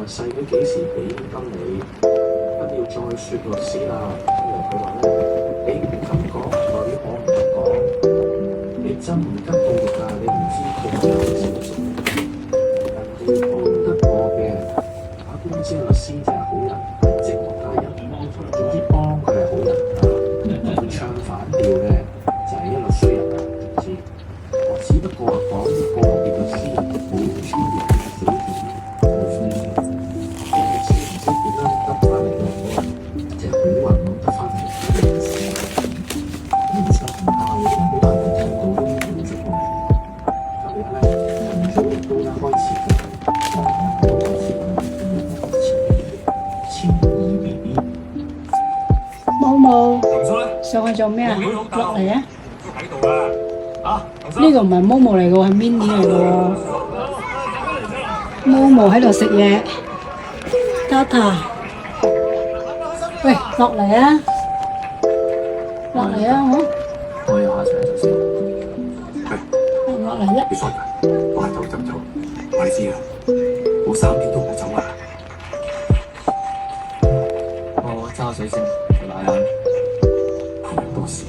細妹幾時俾金你？不要再説律師啦，因為佢話咧，你唔敢講，代表我唔敢講。你真唔急到肉㗎，你唔知佢有少少人哋幫得我嘅，打官司律師就係好人，係直落大人。總之幫佢係好人啊，佢唱反調嘅就係一個衰人啊！知我只不過講啲個別律師冇專業嘅小事，冇專業，我律師唔知點樣得翻嚟嘅，即係好運咁得翻嚟。呢個時候亦都好難聽到呢啲咁嘅情況。特別咧，早亦都一開始冇冇，上去做咩啊？落嚟啊！呢個唔係 Momo 嚟嘅喎，係 Minnie 嚟嘅喎。Momo 喺度食嘢，Tata，喂，落嚟啊！落嚟啊，好。我有下場就先。係。落嚟啫。你傻㗎？我係走就走，我哋知啦。冇3秒都唔好走啊！我揸水先，奶奶。好多事。